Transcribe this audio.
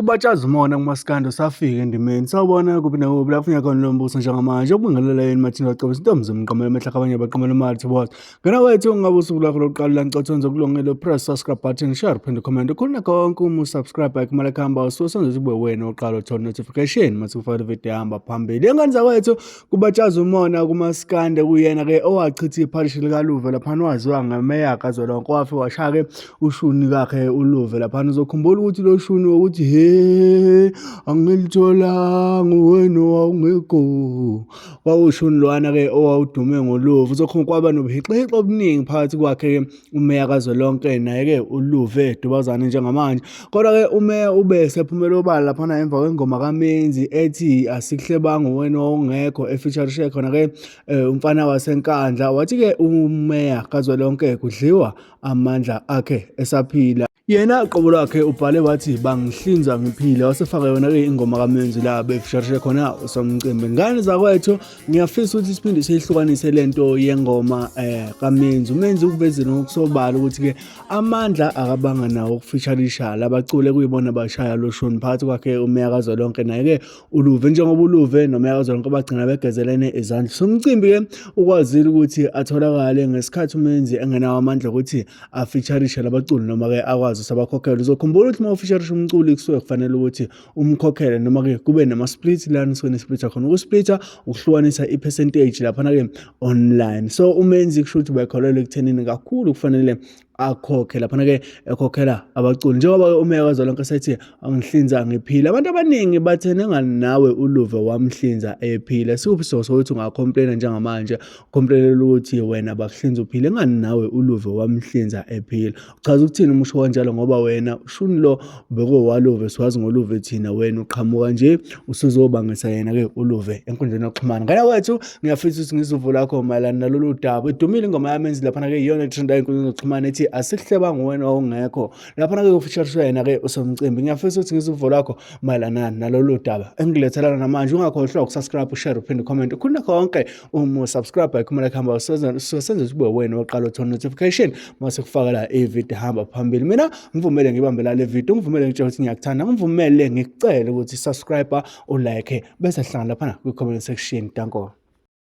Kubatshazwa umona kumaskando safika endimeni sawubona kuphi nakubi lapho ngiyakhona lo mbuso njengamanje ukubingelela yini mathina bacebisa intombi zomqamela emehlaka abanye baqamela imali towards ngena wethu ngabe usuku lakho lokuqala la ngicotshonza kulungile press subscribe button share phinde comment ukhuluna konke uma usubscribe akumele khamba ususenze ube wena oqala uthola notification mathi ufaka video hamba phambili engane zakwethu Kubatshazwa umona kumaskande kuyena ke owachitha iphalishi lika Luva lapha waziwa ngemeya kazwelonke wafe washaya ke ushuni kakhe uLuva lapha uzokhumbula ukuthi lo shuni ukuthi angilitholanga wena wawungekho kwawushuni lwana ke owawudume ngoluva uzokho kwaba nobuhixihixo obuningi phakathi kwakhe umeya kazwelonke naye ke uLuva edubazana njengamanje kodwa ke umeya ube sephumela obala lapha emva kwengoma kaMenzi ethi asikuhlebanga wena wawungekho efeaturishe khona ke umfana wasenkandla wathi ke umeya kazwelonke kudliwa amandla akhe esaphila yena qobo lakhe ubhale wathi bangihlinza ngiphile wasefaka yona ke ingoma kaMenzi la befisharishe khona usomcimbi ngane zakwethu ngiyafisa ukuthi siphinde sihlukanise lento yengoma kaMenzi uMenzi ukuvezela ngokusobala ukuthi ke amandla akabanga nawo ukufisharisha labacule kuyibona bashaya lo shoni phakathi kwakhe umeya kazwelonke naye ke uLuva njengoba uLuva nomeya kazwelonke bagcina begezelene ezandla somcimbi ke ukwazile ukuthi atholakale ngesikhathi uMenzi engenawo amandla ukuthi afisharishe labacule noma ke akwazi sabakhokhela uzokhumbula ukuthi mawufisharisha umculi kusuke kufanele ukuthi umkhokhele noma ke kube nama split lana sone splitter khona ukusplitter ukuhlukanisa ipercentage lapha ke online so uMenzi kusho ukuthi bayakholelwa ekuthenini kakhulu kufanele akhokhe lapha ke ekhokhela abaculi njengoba umeya kazwelonke sethi angihlinza ngiphila abantu abaningi bathene nganawe uLuva wamhlinza ephila sikuphi sokuthi ungacomplaina njengamanje complainela ukuthi wena bakuhlinza uphile ngani nawe uLuva wamhlinza ephila uchaza ukuthini umusho kanjalo ngoba wena ushuni lo beko waLuva siwazi ngoluva thina wena uqhamuka nje usuzobangisa yena ke uLuva enkundleni yokuxhumana ngana wethu ngiyafisa ukuthi ngizuvula lakho mayelana nalolu daba idumile ingoma yaMenzi lapha ke iyona trend enkundleni yokuxhumana ethi asikuhlebanga wena wawungekho lapha ke ufisharisha yena ke usomcimbi ngiyafisa ukuthi ngizuvula lakho mayelana nalolu daba engilethela namanje ungakhohlwa ukusubscribe ushare uphinde comment ukhuluna konke uma subscribe akumele khamba usenze ube wena oqala uthola notification mase kufakela ivideo hamba phambili mina ngivumele ngibambe la le video ngivumele ngitshela ukuthi ngiyakuthanda ngivumele ngikucela ukuthi subscribe ulike bese hlanga lapha ku comment section danko